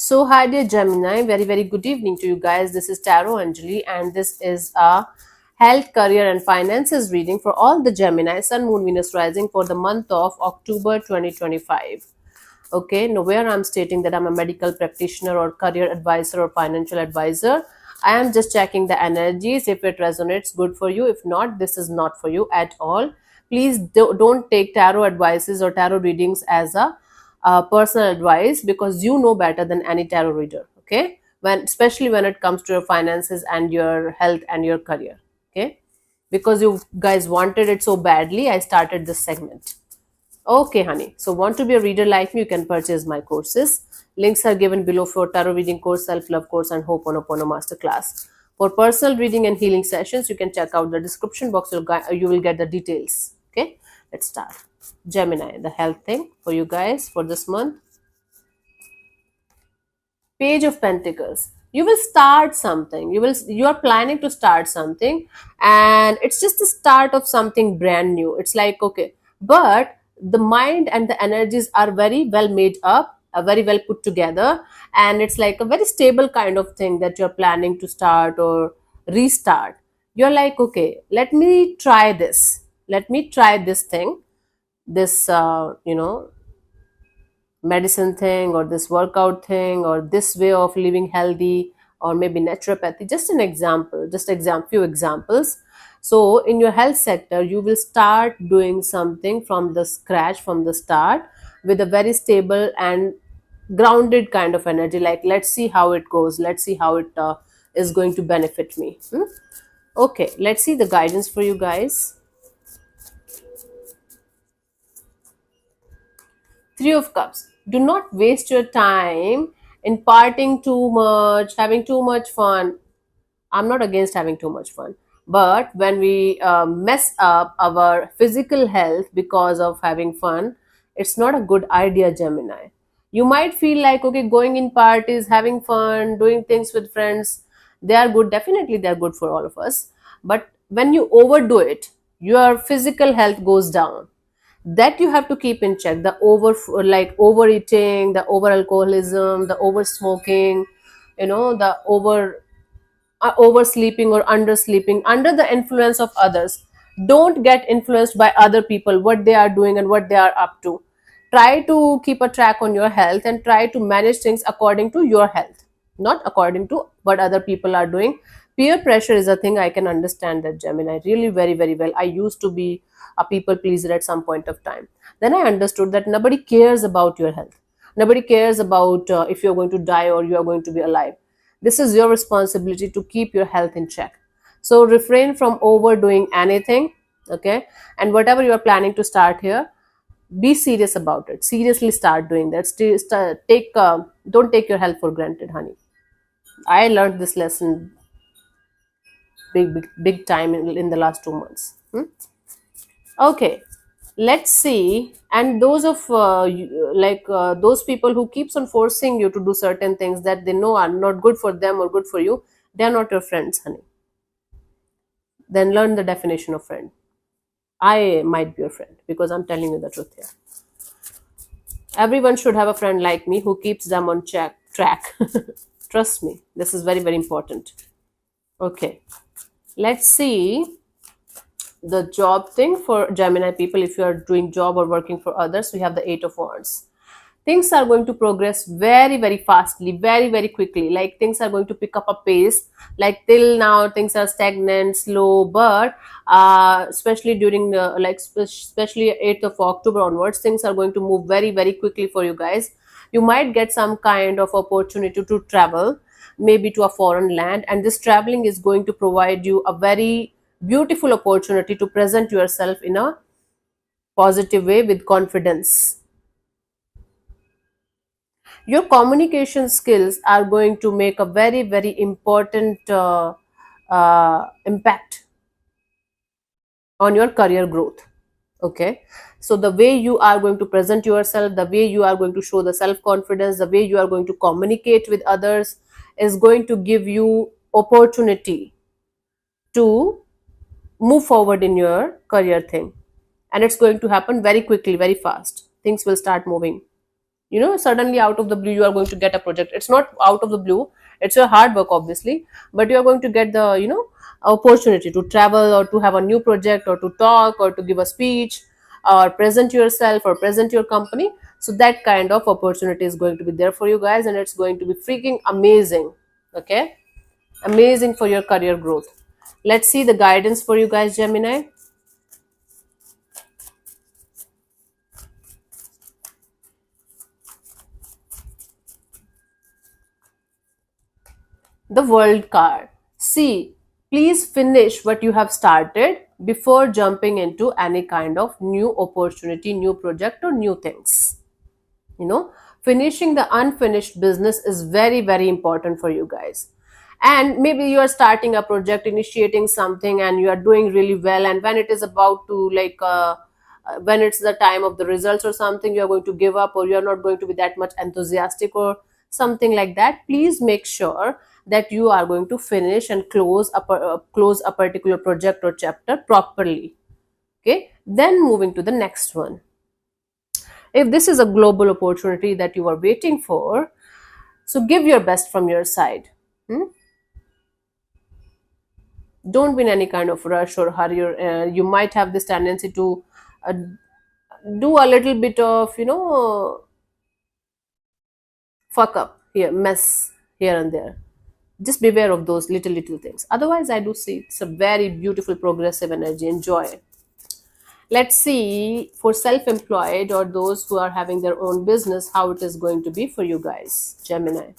So, hi dear Gemini, very good evening to you guys. This is Tarot Anjali, and this is a health, career, and finances reading for all the Gemini, Sun, Moon, Venus rising for the month of October 2025. Okay, nowhere I'm stating that I'm a medical practitioner or career advisor or financial advisor. I am just checking the energies. If it resonates, good for you. If not, this is not for you at all. Please don't take tarot advices or tarot readings as a personal advice, because you know better than any tarot reader. Okay, especially when it comes to your finances and your health and your career. Okay, because you guys wanted it so badly, I started this segment. Okay, honey. So, want to be a reader like me? You can purchase my courses. Links are given below for tarot reading course, self love course, and Ho'oponopono masterclass. For personal reading and healing sessions, you can check out the description box. You will get the details. Okay, let's start. Gemini, the health thing for you guys for this month. Page of Pentacles. You will start something. You are planning to start something, and it's just the start of something brand new. It's like, okay, but the mind and the energies are very well made up, very well put together, and it's like a very stable kind of thing that you're planning to start or restart. You're like, okay, let me try this. Let me try this thing, this medicine thing, or this workout thing, or this way of living healthy, or maybe naturopathy. Just an example, few examples. So in your health sector, you will start doing something from the scratch, from the start, with a very stable and grounded kind of energy, like let's see how it goes, let's see how it is going to benefit me. Okay, let's see the guidance for you guys. Three of Cups. Do not waste your time in partying too much, having too much fun. I'm not against having too much fun. But when we mess up our physical health because of having fun, it's not a good idea, Gemini. You might feel like, okay, going in parties, having fun, doing things with friends, they are good. Definitely, they are good for all of us. But when you overdo it, your physical health goes down. That you have to keep in check. The overeating, the over alcoholism, the over smoking, the oversleeping or undersleeping under the influence of others. Don't get influenced by other people, what they are doing and what they are up to. Try to keep a track on your health and try to manage things according to your health, not according to what other people are doing. Peer pressure is a thing. I can understand that, Gemini, really very well. I used to be a people pleaser at some point of time. Then I understood that nobody cares about your health. Nobody cares about if you're going to die or you are going to be alive. This is your responsibility to keep your health in check. So refrain from overdoing anything. Okay, and whatever you are planning to start here, be serious about it. Seriously start doing that. Don't take your health for granted, honey. I learned this lesson big time in the last 2 months. Okay, let's see. And those of those people who keeps on forcing you to do certain things that they know are not good for them or good for you, they are not your friends, honey. Then learn the definition of friend. I might be your friend because I'm telling you the truth here. Everyone should have a friend like me who keeps them on track. Trust me, this is very important. Okay, let's see the job thing for Gemini people. If you are doing job or working for others, we have the Eight of Wands. Things are going to progress very fastly, very quickly. Like things are going to pick up a pace. Like till now things are stagnant, slow, but especially during the especially 8th of October onwards, things are going to move very quickly for you guys. You might get some kind of opportunity to travel, maybe to a foreign land, and this traveling is going to provide you a very beautiful opportunity to present yourself in a positive way with confidence. Your communication skills are going to make a very important impact on your career growth. Okay, so the way you are going to present yourself, the way you are going to show the self confidence, the way you are going to communicate with others is going to give you opportunity to move forward in your career thing, and it's going to happen very quickly, very fast. Things will start moving. suddenly out of the blue you are going to get a project. It's not out of the blue, it's your hard work obviously, but you are going to get the opportunity to travel, or to have a new project, or to talk, or to give a speech, or present yourself, or present your company. So that kind of opportunity is going to be there for you guys, and it's going to be freaking amazing. Okay, amazing for your career growth. Let's see the guidance for you guys, Gemini. The World card. See, please finish what you have started before jumping into any kind of new opportunity, new project, or new things. You know, finishing the unfinished business is very, very important for you guys. And maybe you are starting a project, initiating something, and you are doing really well. And when it is about to, when it's the time of the results or something, you are going to give up, or you are not going to be that much enthusiastic, or something like that. Please make sure that you are going to finish and close a particular project or chapter properly. Okay, then moving to the next one. If this is a global opportunity that you are waiting for, so give your best from your side. Hmm? Don't be in any kind of rush or hurry. Or, you might have this tendency to uh, do a little bit of, fuck up here, mess here and there. Just beware of those little things. Otherwise, I do see it's a very beautiful, progressive energy. Enjoy. Let's see for self-employed or those who are having their own business, how it is going to be for you guys, Gemini.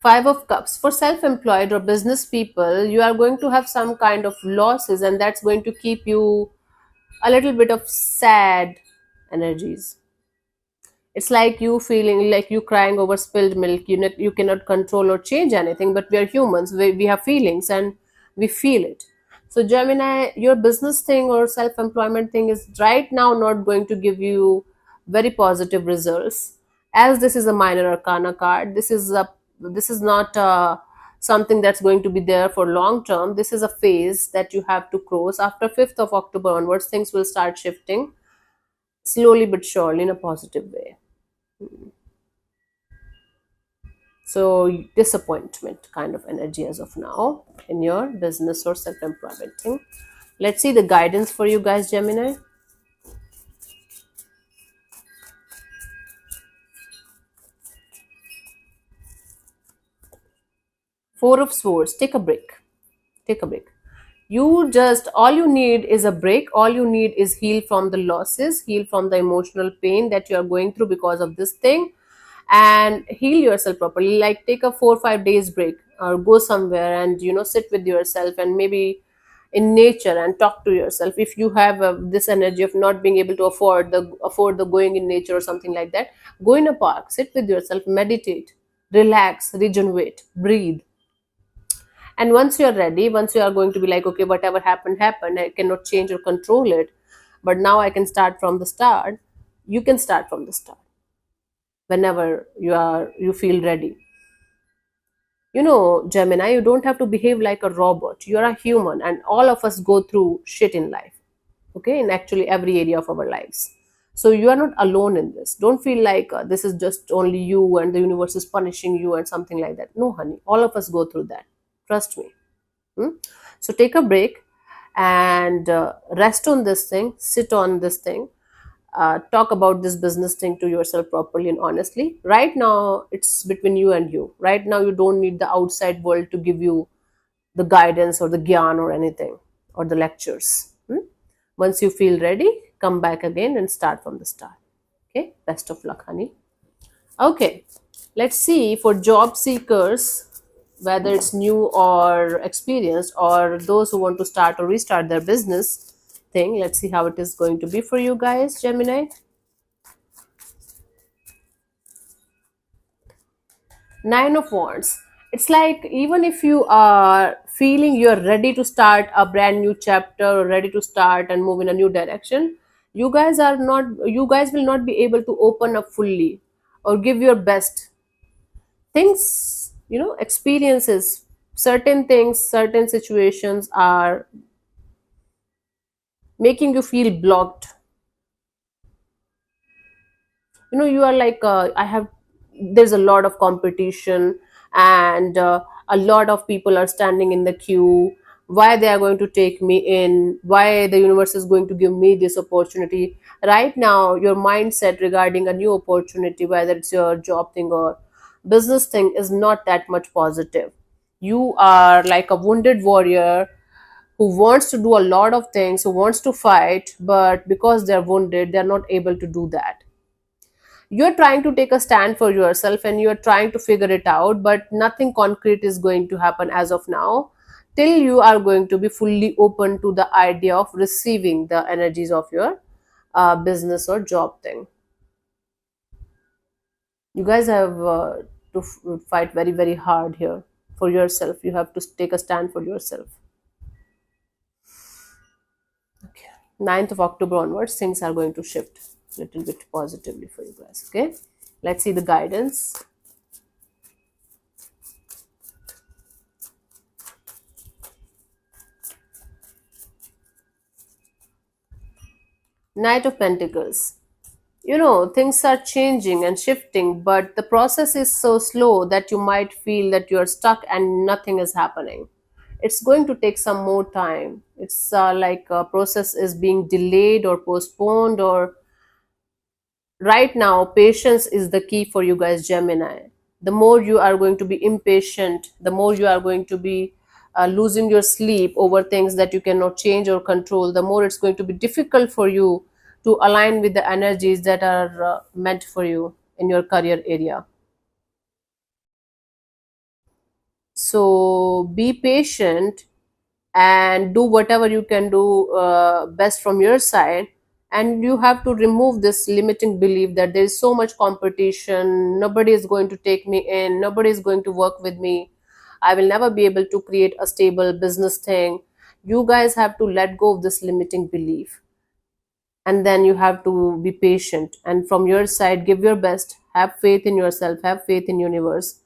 Five of Cups. For self-employed or business people, you are going to have some kind of losses, and that's going to keep you a little bit of sad energies. It's like you feeling like you crying over spilled milk. You cannot control or change anything, but we are humans. We have feelings, and we feel it. So Gemini, your business thing or self-employment thing is right now not going to give you very positive results, as this is a minor arcana card. This is not something that's going to be there for long term. This is a phase that you have to cross. After 5th of October onwards, things will start shifting slowly but surely in a positive way. So disappointment kind of energy as of now in your business or self-employment thing. Let's see the guidance for you guys, Gemini. Four of Swords. Take a break. Take a break. You just, all you need is a break. All you need is heal from the losses, heal from the emotional pain that you are going through because of this thing, and heal yourself properly. Like take a 4 or 5 days break, or go somewhere and sit with yourself, and maybe in nature, and talk to yourself. If you have this energy of not being able to afford the going in nature or something like that, go in a park, sit with yourself, meditate, relax, regenerate, breathe. And once you are ready, once you are going to be like, okay, whatever happened, I cannot change or control it, but now I can start from the start. You can start from the start whenever you feel ready. Gemini, you don't have to behave like a robot. You're a human, and all of us go through shit in life, okay, in actually every area of our lives. So you are not alone in this. Don't feel like this is just only you and the universe is punishing you and something like that. No, honey, all of us go through that. Trust me. Hmm? So take a break and rest on this thing, sit on this thing, talk about this business thing to yourself properly and honestly. Right now, it's between you and you. Right now, you don't need the outside world to give you the guidance or the gyan or anything or the lectures. Once you feel ready, come back again and start from the start. Okay, best of luck, honey. Okay, let's see for job seekers, whether it's new or experienced, or those who want to start or restart their business thing. Let's see how it is going to be for you guys, Gemini. Nine of Wands. It's like even if you are feeling you're ready to start a brand new chapter or ready to start and move in a new direction, you guys will not be able to open up fully or give your best. Things, experiences Certain things, certain situations are making you feel blocked. You are like, I have there's a lot of competition, and a lot of people are standing in the queue. Why they are going to take me in? Why the universe is going to give me this opportunity right now? Your mindset regarding a new opportunity, whether it's your job thing or business thing, is not that much positive. You are like a wounded warrior who wants to do a lot of things, who wants to fight, but because they're wounded, they're not able to do that. You're trying to take a stand for yourself and you're trying to figure it out, but nothing concrete is going to happen as of now till you are going to be fully open to the idea of receiving the energies of your business or job thing. You guys have to fight very, very hard here for yourself. You have to take a stand for yourself. Okay. 9th of October onwards, things are going to shift a little bit positively for you guys. Okay. Let's see the guidance. Knight of Pentacles. Things are changing and shifting, but the process is so slow that you might feel that you're stuck and nothing is happening. It's going to take some more time. It's like a process is being delayed or postponed, or right now patience is the key for you guys, Gemini. The more you are going to be impatient, the more you are going to be losing your sleep over things that you cannot change or control, the more it's going to be difficult for you to align with the energies that are meant for you in your career area. So be patient and do whatever you can do best from your side. And you have to remove this limiting belief that there is so much competition, nobody is going to take me in, nobody is going to work with me, I will never be able to create a stable business thing. You guys have to let go of this limiting belief, and then you have to be patient, and from your side give your best, have faith in yourself, have faith in universe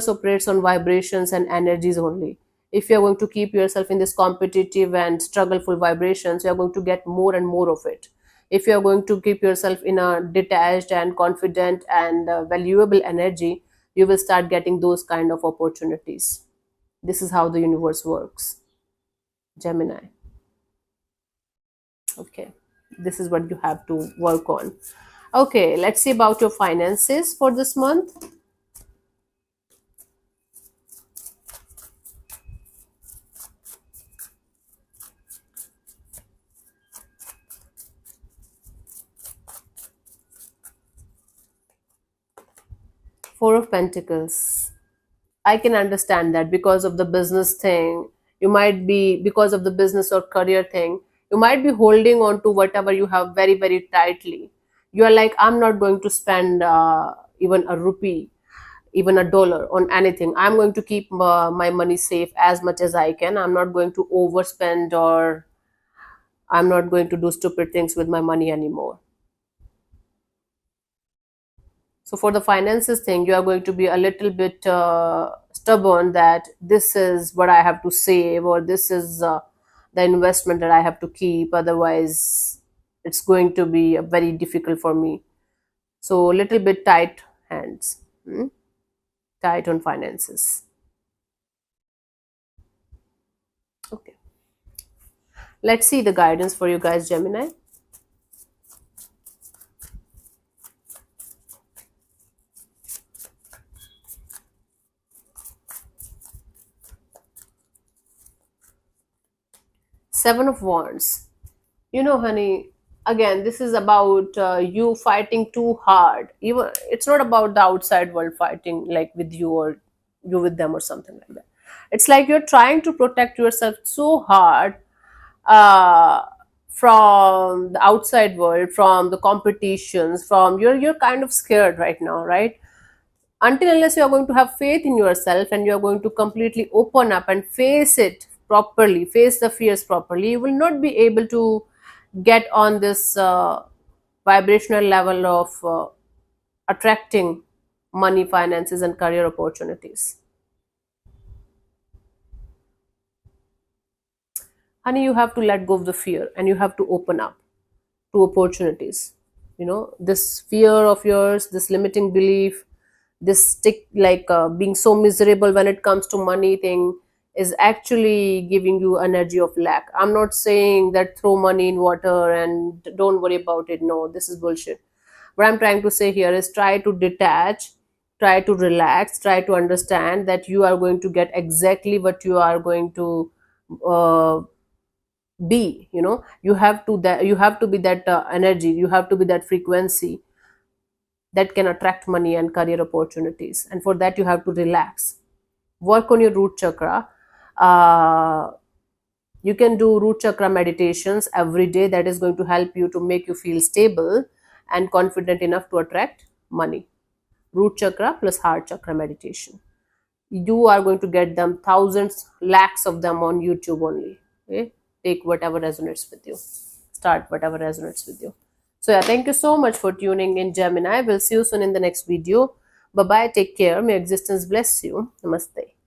operates on vibrations and energies only. If you're going to keep yourself in this competitive and struggleful vibrations, you're going to get more and more of it. If you're going to keep yourself in a detached and confident and valuable energy, you will start getting those kind of opportunities. This is how the universe works, Gemini. Okay, this is what you have to work on. Okay, let's see about your finances for this month. Four of Pentacles. I can understand that because of the business thing, you might be, because of the business or career thing, you might be holding on to whatever you have very, very tightly. You are like, I'm not going to spend even a rupee, even a dollar on anything. I'm going to keep my money safe as much as I can. I'm not going to overspend, or I'm not going to do stupid things with my money anymore. So for the finances thing, you are going to be a little bit stubborn that this is what I have to save, or this is the investment that I have to keep. Otherwise, it's going to be very difficult for me. So a little bit tight hands, tight on finances. Okay. Let's see the guidance for you guys, Gemini. Seven of Wands. Honey, again, this is about you fighting too hard. Even it's not about the outside world fighting like with you, or you with them, or something like that. It's like you're trying to protect yourself so hard uh, from the outside world, from the competitions, from you're kind of scared right now, right? Until unless you are going to have faith in yourself and you are going to completely open up and face it properly, face the fears properly, you will not be able to get on this vibrational level of attracting money, finances, and career opportunities. honey, you have to let go of the fear and you have to open up to opportunities. This fear of yours, this limiting belief, this stick, like being so miserable when it comes to money thing, is actually giving you energy of lack. I'm not saying that throw money in water and don't worry about it. No, this is bullshit. What I'm trying to say here is try to detach, try to relax, try to understand that you are going to get exactly what you are going to uh, be. You have to be that energy, you have to be that frequency that can attract money and career opportunities. And for that, you have to relax, work on your root chakra. uh, you can do root chakra meditations every day. That is going to help you to make you feel stable and confident enough to attract money. Root chakra plus heart chakra meditation, you are going to get them, thousands, lakhs of them on YouTube only. Okay, take whatever resonates with you, start whatever resonates with you. So yeah, thank you so much for tuning in, Gemini. We'll see you soon in the next video. Bye bye, take care, may existence bless you. Namaste.